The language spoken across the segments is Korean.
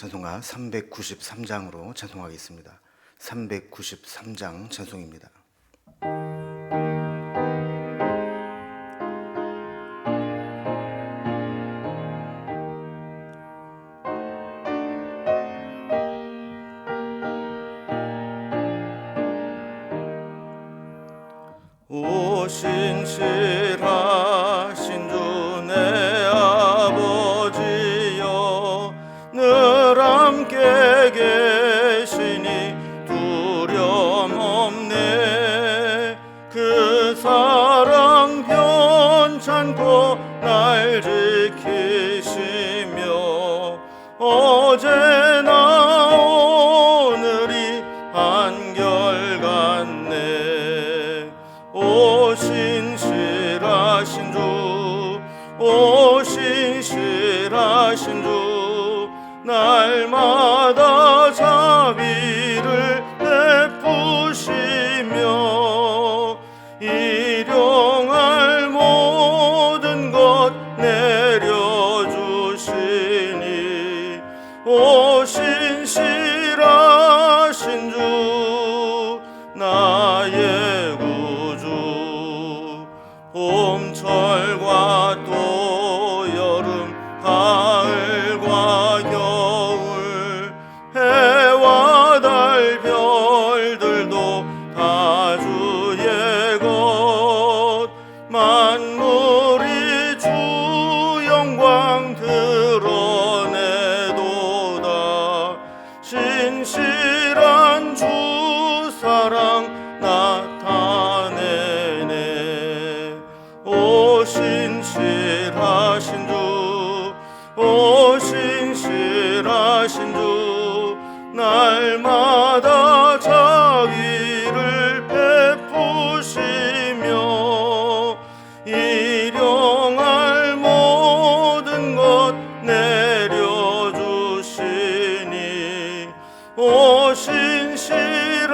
찬송가 393장으로 찬송하겠습니다. 393장 찬송입니다. 오 신실하신 주 내 아버지여, 늘 함께 계시니 두려움 없네. 그 사랑 변찮고 날 지키시며 어제나 오늘이 한결같네. 오 신실하신 주, 오 신실하신 주, 날마다 자비를 베푸시며 일용할 모든 것 내려주시니 오 신실하신 주, 나의 구주. 봄철과 또 여름, 가을과 겨울, 해와 달 별들도 다 주의 것. 만물이 주 영광 드러내도다. 신실한 주 사랑 나타내네. 오 신실하신 주, 오 신실하신 주, 날마다 자비를 베푸시며 일용할 모든 것 내려주시니 오 신실하신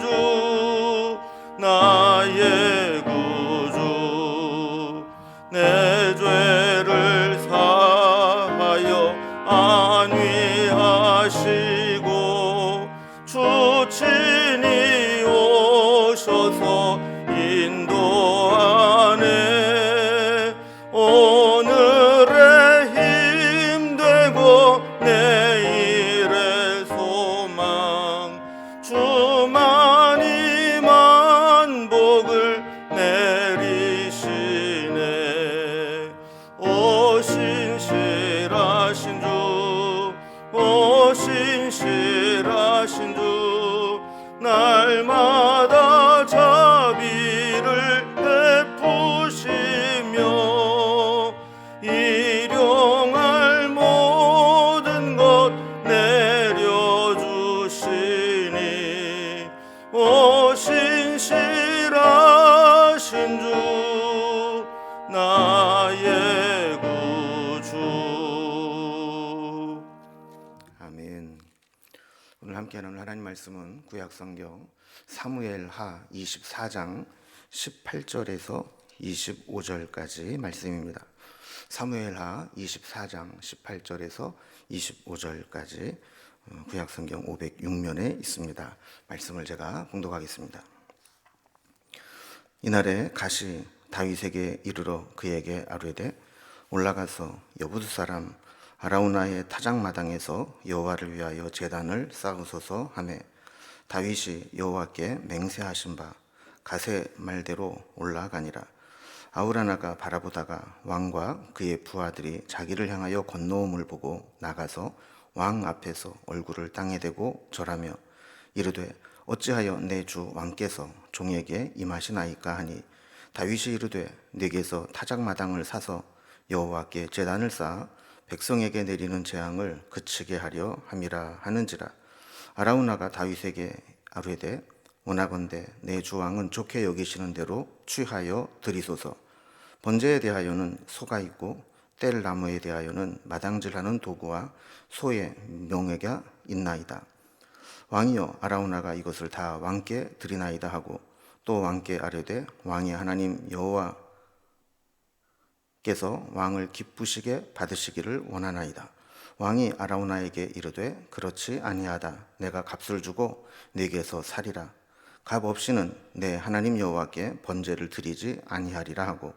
주, 나의 구주. 내 죄를 사하여 안위하시고 주 친히 오셔서 인도하네. 오늘의 힘 되고 내일의 소망, 주만이 만복을 내리시네. 오 신실하신 주, 오 신실하신 주, 날마다 자비를 베푸시며 일용할 모든 것 내려주시니 오 신실하신 주, 나의 구주. 아멘. 오늘 함께 하는 하나님 말씀은 구약성경 사무엘하 24장 18절에서 25절까지 말씀입니다. 사무엘하 24장 18절에서 25절까지 구약성경 506면에 있습니다. 말씀을 제가 봉독하겠습니다. 이날에 갓이 다윗에게 이르러 그에게 아뢰되 올라가서 여부스 사람 아라우나의 타작마당에서 여호와를 위하여 제단을 쌓으소서 하매 다윗이 여호와께 맹세하신 바 갓의 말대로 올라가니라. 아우라나가 바라보다가 왕과 그의 부하들이 자기를 향하여 건너옴을 보고 나가서 왕 앞에서 얼굴을 땅에 대고 절하며 이르되 어찌하여 내 주 왕께서 종에게 임하시나이까 하니 다윗이 이르되 내게서 타작마당을 사서 여호와께 제단을 쌓아 백성에게 내리는 재앙을 그치게 하려 함이라 하는지라. 아라우나가 다윗에게 아뢰되 원하건대 내 주 왕은 좋게 여기시는 대로 취하여 드리소서. 번제에 대하여는 소가 있고 뗄 나무에 대하여는 마당질하는 도구와 소의 명예가 있나이다. 왕이여 아라우나가 이것을 다 왕께 드리나이다 하고 또 왕께 아뢰되 왕의 하나님 여호와께서 왕을 기쁘시게 받으시기를 원하나이다. 왕이 아라우나에게 이르되 그렇지 아니하다. 내가 값을 주고 네게서 살이라. 값 없이는 내 하나님 여호와께 번제를 드리지 아니하리라 하고,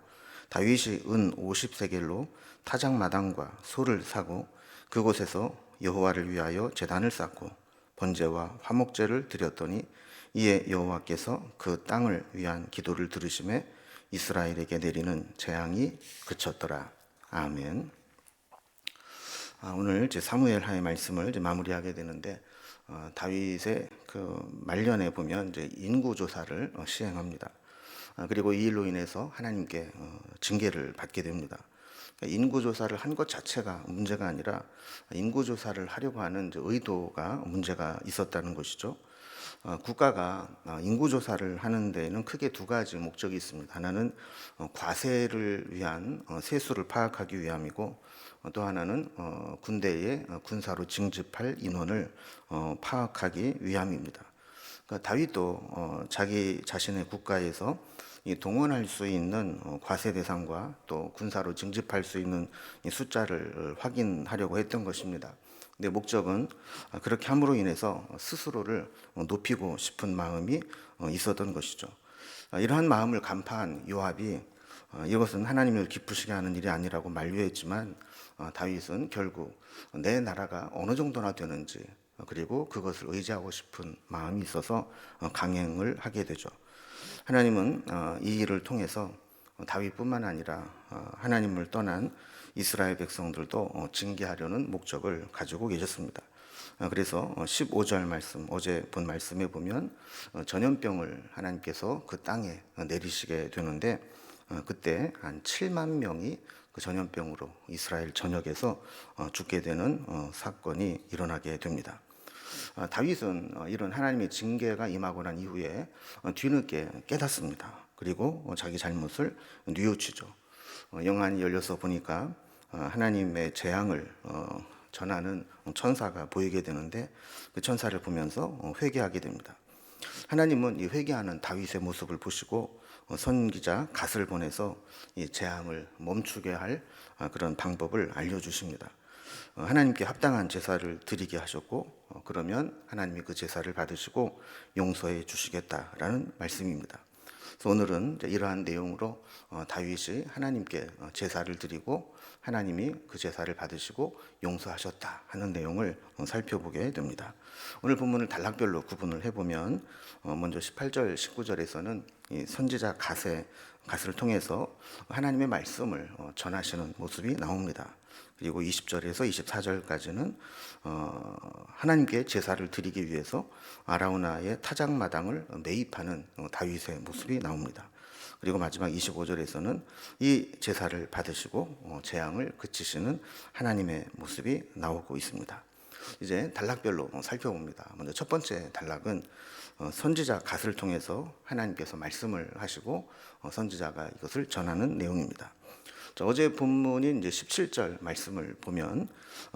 다윗이 은 50세겔로 타작마당과 소를 사고 그곳에서 여호와를 위하여 제단을 쌓고 번제와 화목제를 드렸더니, 이에 여호와께서 그 땅을 위한 기도를 들으심에 이스라엘에게 내리는 재앙이 그쳤더라. 아멘. 오늘 이제 사무엘하의 말씀을 이제 마무리하게 되는데, 다윗의 그 말년에 보면 이제 인구 조사를 시행합니다. 그리고 이 일로 인해서 하나님께 징계를 받게 됩니다. 그러니까 인구 조사를 한 것 자체가 문제가 아니라 인구 조사를 하려고 하는 이제 의도가 문제가 있었다는 것이죠. 국가가 인구 조사를 하는 데에는 크게 두 가지 목적이 있습니다. 하나는 과세를 위한 세수를 파악하기 위함이고, 또 하나는 군대에 군사로 징집할 인원을 파악하기 위함입니다. 그러니까 다윗도 자기 자신의 국가에서 이 동원할 수 있는 과세 대상과 또 군사로 징집할 수 있는 이 숫자를 확인하려고 했던 것입니다. 근데 목적은 그렇게 함으로 인해서 스스로를 높이고 싶은 마음이 있었던 것이죠. 이러한 마음을 간파한 요압이 이것은 하나님을 기쁘시게 하는 일이 아니라고 만류했지만, 다윗은 결국 내 나라가 어느 정도나 되는지, 그리고 그것을 의지하고 싶은 마음이 있어서 강행을 하게 되죠. 하나님은 이 일을 통해서 다윗뿐만 아니라 하나님을 떠난 이스라엘 백성들도 징계하려는 목적을 가지고 계셨습니다. 그래서 15절 말씀, 어제 본 말씀에 보면 전염병을 하나님께서 그 땅에 내리시게 되는데, 그때 한 7만 명이 그 전염병으로 이스라엘 전역에서 죽게 되는 사건이 일어나게 됩니다. 다윗은 이런 하나님의 징계가 임하고 난 이후에 뒤늦게 깨닫습니다. 그리고 자기 잘못을 뉘우치죠. 영안이 열려서 보니까 하나님의 재앙을 전하는 천사가 보이게 되는데, 그 천사를 보면서 회개하게 됩니다. 하나님은 이 회개하는 다윗의 모습을 보시고 선지자 갓을 보내서 이 재앙을 멈추게 할 그런 방법을 알려주십니다. 하나님께 합당한 제사를 드리게 하셨고, 그러면 하나님이 그 제사를 받으시고 용서해 주시겠다라는 말씀입니다. 그래서 오늘은 이러한 내용으로 다윗이 하나님께 제사를 드리고 하나님이 그 제사를 받으시고 용서하셨다 하는 내용을 살펴보게 됩니다. 오늘 본문을 단락별로 구분을 해보면, 먼저 18절, 19절에서는 이 선지자 갓을 통해서 하나님의 말씀을 전하시는 모습이 나옵니다. 그리고 20절에서 24절까지는 하나님께 제사를 드리기 위해서 아라우나의 타작마당을 매입하는 다윗의 모습이 나옵니다. 그리고 마지막 25절에서는 이 제사를 받으시고 재앙을 그치시는 하나님의 모습이 나오고 있습니다. 이제 단락별로 살펴봅니다. 먼저 첫 번째 단락은 선지자 갓을 통해서 하나님께서 말씀을 하시고 선지자가 이것을 전하는 내용입니다. 어제 본문인 이제 17절 말씀을 보면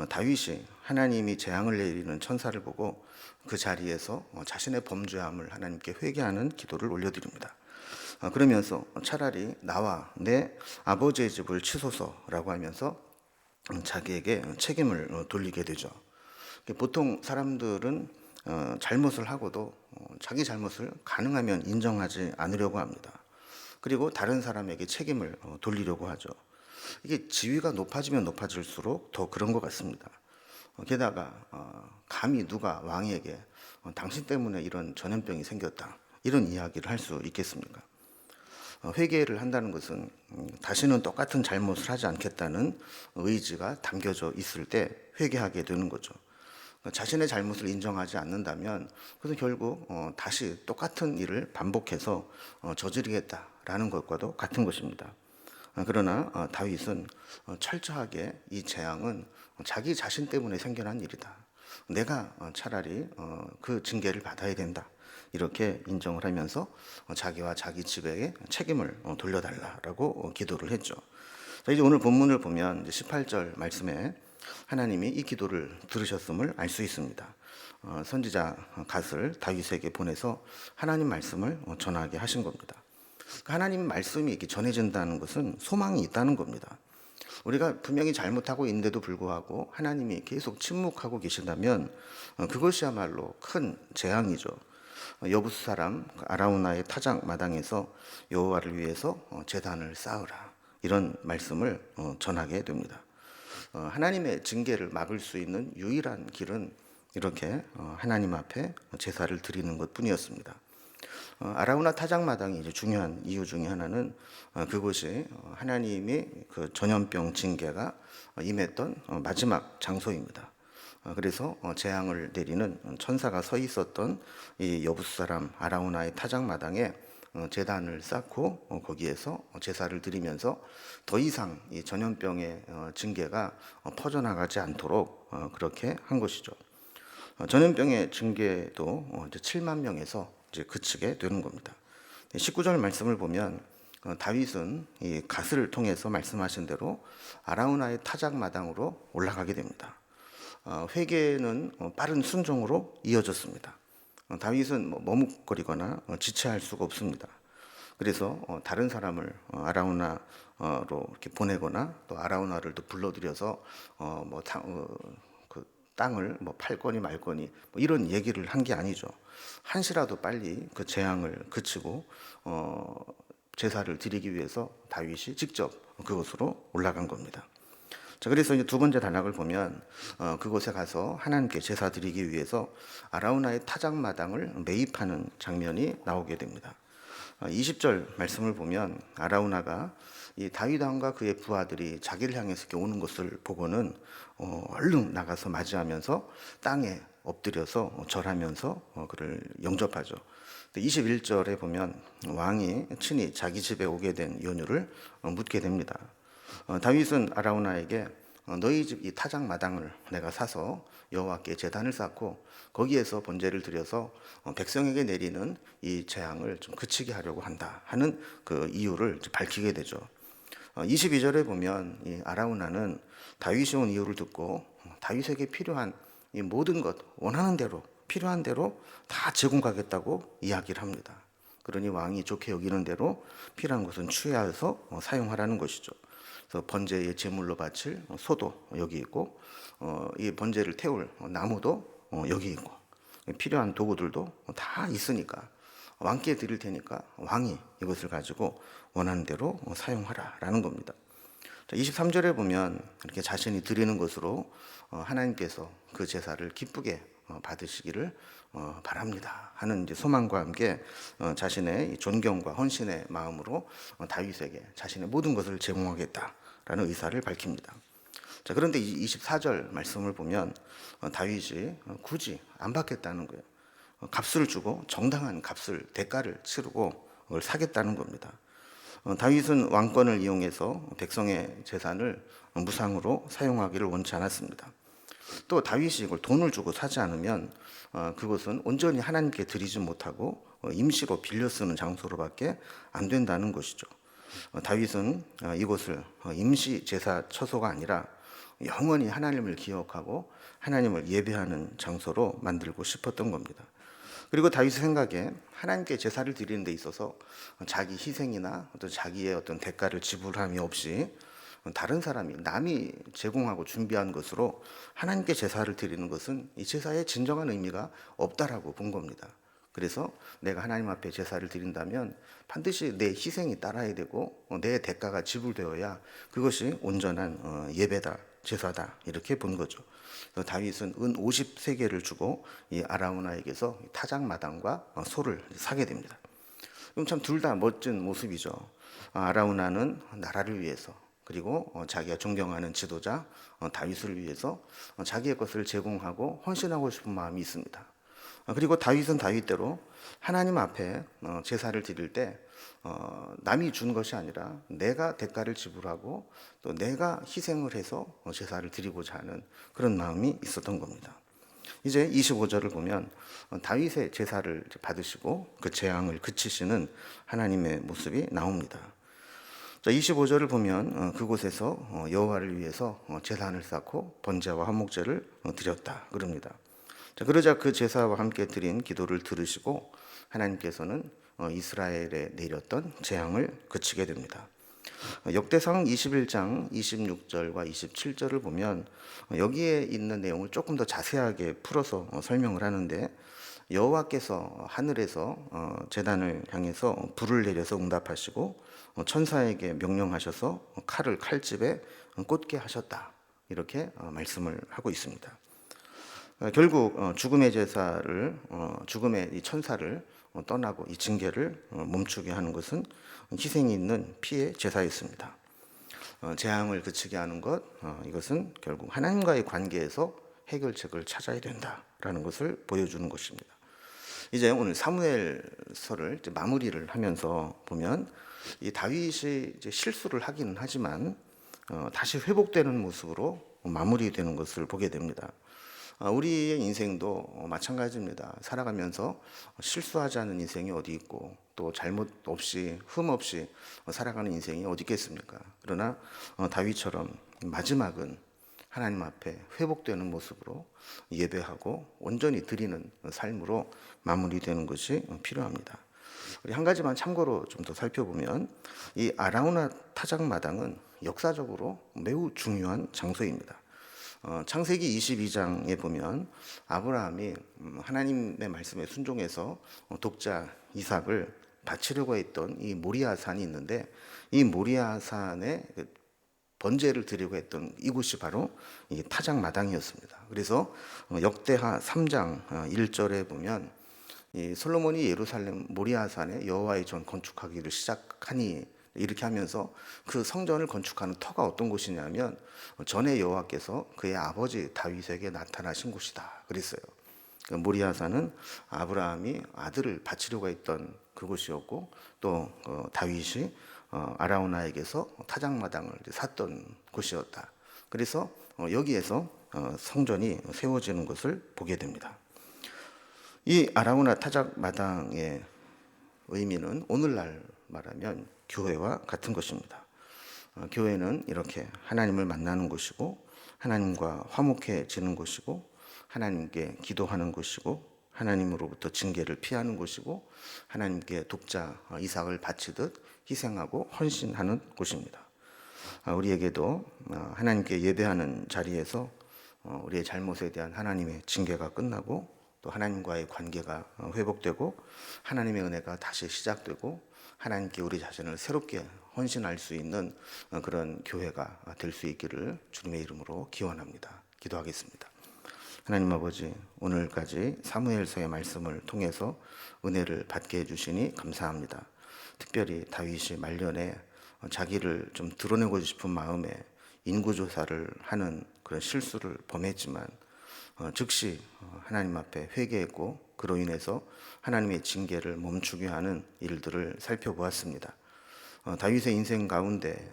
다윗이 하나님이 재앙을 내리는 천사를 보고 그 자리에서 자신의 범죄함을 하나님께 회개하는 기도를 올려드립니다. 그러면서 차라리 나와 내 아버지의 집을 치소서라고 하면서 자기에게 책임을 돌리게 되죠. 보통 사람들은 잘못을 하고도 자기 잘못을 가능하면 인정하지 않으려고 합니다. 그리고 다른 사람에게 책임을 돌리려고 하죠. 이게 지위가 높아지면 높아질수록 더 그런 것 같습니다. 게다가 감히 누가 왕에게 당신 때문에 이런 전염병이 생겼다, 이런 이야기를 할 수 있겠습니까? 회개를 한다는 것은 다시는 똑같은 잘못을 하지 않겠다는 의지가 담겨져 있을 때 회개하게 되는 거죠. 자신의 잘못을 인정하지 않는다면 그것은 결국 다시 똑같은 일을 반복해서 저지르겠다라는 것과도 같은 것입니다. 그러나 다윗은 철저하게 이 재앙은 자기 자신 때문에 생겨난 일이다, 내가 차라리 그 징계를 받아야 된다, 이렇게 인정을 하면서 자기와 자기 집에게 책임을 돌려달라고 기도를 했죠. 이제 오늘 본문을 보면 18절 말씀에 하나님이 이 기도를 들으셨음을 알 수 있습니다. 선지자 갓을 다윗에게 보내서 하나님 말씀을 전하게 하신 겁니다. 하나님 말씀이 이렇게 전해진다는 것은 소망이 있다는 겁니다. 우리가 분명히 잘못하고 있는데도 불구하고 하나님이 계속 침묵하고 계신다면 그것이야말로 큰 재앙이죠. 여부스 사람 아라우나의 타작 마당에서 여호와를 위해서 제단을 쌓으라, 이런 말씀을 전하게 됩니다. 하나님의 징계를 막을 수 있는 유일한 길은 이렇게 하나님 앞에 제사를 드리는 것뿐이었습니다. 아라우나 타작마당이 이제 중요한 이유 중에 하나는 그곳이 하나님이 그 전염병 징계가 임했던 마지막 장소입니다. 그래서 재앙을 내리는 천사가 서 있었던 이 여부스 사람 아라우나의 타작마당에 제단을 쌓고 거기에서 제사를 드리면서 더 이상 이 전염병의 징계가 퍼져나가지 않도록 그렇게 한 것이죠. 전염병의 징계도 이제 7만 명에서 이제 그치게 되는 겁니다. 19절 말씀을 보면 다윗은 이 갓을 통해서 말씀하신 대로 아라우나의 타작 마당으로 올라가게 됩니다. 회개는 빠른 순종으로 이어졌습니다. 다윗은 머뭇거리거나 지체할 수가 없습니다. 그래서 다른 사람을 아라우나로 이렇게 보내거나 또 아라우나를 또 불러들여서 그 땅을 팔 거니 말 거니 이런 얘기를 한 게 아니죠. 한시라도 빨리 그 재앙을 그치고 제사를 드리기 위해서 다윗이 직접 그곳으로 올라간 겁니다. 자, 그래서 이제 두 번째 단락을 보면 그곳에 가서 하나님께 제사 드리기 위해서 아라우나의 타작마당을 매입하는 장면이 나오게 됩니다. 20절 말씀을 보면 아라우나가 이 다윗 왕과 그의 부하들이 자기를 향해서 이렇게 오는 것을 보고는 얼른 나가서 맞이하면서 땅에 엎드려서 절하면서 그를 영접하죠. 21절에 보면 왕이 친히 자기 집에 오게 된 이유를 묻게 됩니다. 다윗은 아라우나에게 너희 집 이 타작 마당을 내가 사서 여호와께 제단을 쌓고 거기에서 번제를 드려서 백성에게 내리는 이 재앙을 좀 그치게 하려고 한다 하는 그 이유를 밝히게 되죠. 22절에 보면 이 아라우나는 다윗이 온 이유를 듣고 다윗에게 필요한 이 모든 것 원하는 대로 필요한 대로 다 제공하겠다고 이야기를 합니다. 그러니 왕이 좋게 여기는 대로 필요한 것은 취하여서 사용하라는 것이죠. 그래서 번제의 제물로 바칠 소도 여기 있고 이 번제를 태울 나무도 여기 있고 필요한 도구들도 다 있으니까 왕께 드릴 테니까 왕이 이것을 가지고 원하는 대로 사용하라라는 겁니다. 23절에 보면 이렇게 자신이 드리는 것으로 하나님께서 그 제사를 기쁘게 받으시기를 바랍니다 하는 이제 소망과 함께 자신의 존경과 헌신의 마음으로 다윗에게 자신의 모든 것을 제공하겠다라는 의사를 밝힙니다. 자, 그런데 24절 말씀을 보면 다윗이 굳이 안 받겠다는 거예요. 값을 주고 정당한 값을 대가를 치르고 그걸 사겠다는 겁니다. 다윗은 왕권을 이용해서 백성의 재산을 무상으로 사용하기를 원치 않았습니다. 또 다윗이 이걸 돈을 주고 사지 않으면 그것은 온전히 하나님께 드리지 못하고 임시로 빌려 쓰는 장소로밖에 안 된다는 것이죠. 다윗은 이곳을 임시 제사 처소가 아니라 영원히 하나님을 기억하고 하나님을 예배하는 장소로 만들고 싶었던 겁니다. 그리고 다윗의 생각에 하나님께 제사를 드리는 데 있어서 자기 희생이나 어떤 자기의 어떤 대가를 지불함이 없이 다른 사람이 남이 제공하고 준비한 것으로 하나님께 제사를 드리는 것은 이 제사의 진정한 의미가 없다라고 본 겁니다. 그래서 내가 하나님 앞에 제사를 드린다면 반드시 내 희생이 따라야 되고 내 대가가 지불되어야 그것이 온전한 예배다, 제사다 이렇게 본 거죠. 그래서 다윗은 은 50세겔을 주고 이 아라우나에게서 타작마당과 소를 사게 됩니다. 그럼 참 둘 다 멋진 모습이죠. 아라우나는 나라를 위해서 그리고 자기가 존경하는 지도자 다윗을 위해서 자기의 것을 제공하고 헌신하고 싶은 마음이 있습니다. 그리고 다윗은 다윗대로 하나님 앞에 제사를 드릴 때 남이 준 것이 아니라 내가 대가를 지불하고 또 내가 희생을 해서 제사를 드리고자 하는 그런 마음이 있었던 겁니다. 이제 25절을 보면 다윗의 제사를 받으시고 그 재앙을 그치시는 하나님의 모습이 나옵니다. 25절을 보면 그곳에서 여호와를 위해서 제단을 쌓고 번제와 화목제를 드렸다 그럽니다. 자, 그러자 그 제사와 함께 드린 기도를 들으시고 하나님께서는 이스라엘에 내렸던 재앙을 그치게 됩니다. 역대상 21장 26절과 27절을 보면 여기에 있는 내용을 조금 더 자세하게 풀어서 설명을 하는데, 여호와께서 하늘에서 제단을 향해서 불을 내려서 응답하시고 천사에게 명령하셔서 칼을 칼집에 꽂게 하셨다, 이렇게 말씀을 하고 있습니다. 결국 죽음의 제사를, 죽음의 이 천사를 떠나고 이 징계를 멈추게 하는 것은 희생이 있는 피의 제사였습니다. 재앙을 그치게 하는 것, 이것은 결국 하나님과의 관계에서 해결책을 찾아야 된다라는 것을 보여주는 것입니다. 이제 오늘 사무엘서를 이제 마무리를 하면서 보면 이 다윗이 이제 실수를 하기는 하지만 다시 회복되는 모습으로 마무리되는 것을 보게 됩니다. 우리의 인생도 마찬가지입니다. 살아가면서 실수하지 않은 인생이 어디 있고 또 잘못 없이 흠 없이 살아가는 인생이 어디 있겠습니까? 그러나 다윗처럼 마지막은 하나님 앞에 회복되는 모습으로 예배하고 온전히 드리는 삶으로 마무리되는 것이 필요합니다. 우리 한 가지만 참고로 좀 더 살펴보면 이 아라우나 타작마당은 역사적으로 매우 중요한 장소입니다. 창세기 22장에 보면 아브라함이 하나님의 말씀에 순종해서 독자 이삭을 바치려고 했던 이 모리아산이 있는데, 이 모리아산에 번제를 드리고 했던 이곳이 바로 이 타작마당이었습니다. 그래서 역대하 3장 1절에 보면 이 솔로몬이 예루살렘 모리아산에 여호와의 전 건축하기를 시작하니, 이렇게 하면서 그 성전을 건축하는 터가 어떤 곳이냐면 전에 여호와께서 그의 아버지 다윗에게 나타나신 곳이다 그랬어요. 모리아산은 아브라함이 아들을 바치려고 했던 그곳이었고, 또 다윗이 아라우나에게서 타작마당을 샀던 곳이었다. 그래서 여기에서 성전이 세워지는 것을 보게 됩니다. 이 아라우나 타작마당의 의미는 오늘날 말하면 교회와 같은 것입니다. 교회는 이렇게 하나님을 만나는 곳이고, 하나님과 화목해지는 곳이고, 하나님께 기도하는 곳이고, 하나님으로부터 징계를 피하는 곳이고, 하나님께 독자 이삭을 바치듯 희생하고 헌신하는 곳입니다. 우리에게도 하나님께 예배하는 자리에서 우리의 잘못에 대한 하나님의 징계가 끝나고, 또 하나님과의 관계가 회복되고, 하나님의 은혜가 다시 시작되고, 하나님께 우리 자신을 새롭게 헌신할 수 있는 그런 교회가 될 수 있기를 주님의 이름으로 기원합니다. 기도하겠습니다. 하나님 아버지, 오늘까지 사무엘서의 말씀을 통해서 은혜를 받게 해주시니 감사합니다. 특별히 다윗이 말년에 자기를 좀 드러내고 싶은 마음에 인구조사를 하는 그런 실수를 범했지만 즉시 하나님 앞에 회개했고, 그로 인해서 하나님의 징계를 멈추게 하는 일들을 살펴보았습니다. 다윗의 인생 가운데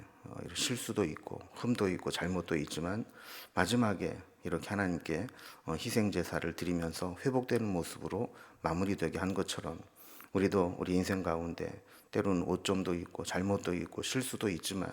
실수도 있고 흠도 있고 잘못도 있지만 마지막에 이렇게 하나님께 희생제사를 드리면서 회복되는 모습으로 마무리되게 한 것처럼, 우리도 우리 인생 가운데 때로는 오점도 있고 잘못도 있고 실수도 있지만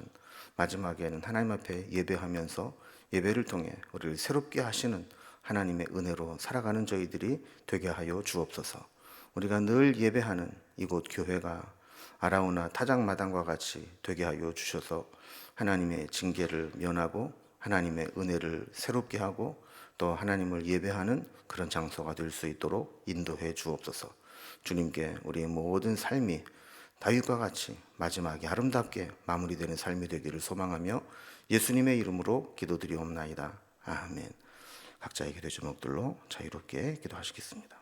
마지막에는 하나님 앞에 예배하면서 예배를 통해 우리를 새롭게 하시는 하나님의 은혜로 살아가는 저희들이 되게 하여 주옵소서. 우리가 늘 예배하는 이곳 교회가 아라우나 타작마당과 같이 되게 하여 주셔서 하나님의 징계를 면하고 하나님의 은혜를 새롭게 하고 또 하나님을 예배하는 그런 장소가 될 수 있도록 인도해 주옵소서. 주님께 우리의 모든 삶이 다윗과 같이 마지막에 아름답게 마무리되는 삶이 되기를 소망하며 예수님의 이름으로 기도드리옵나이다. 아멘. 각자의 기도 제목들로 자유롭게 기도하시겠습니다.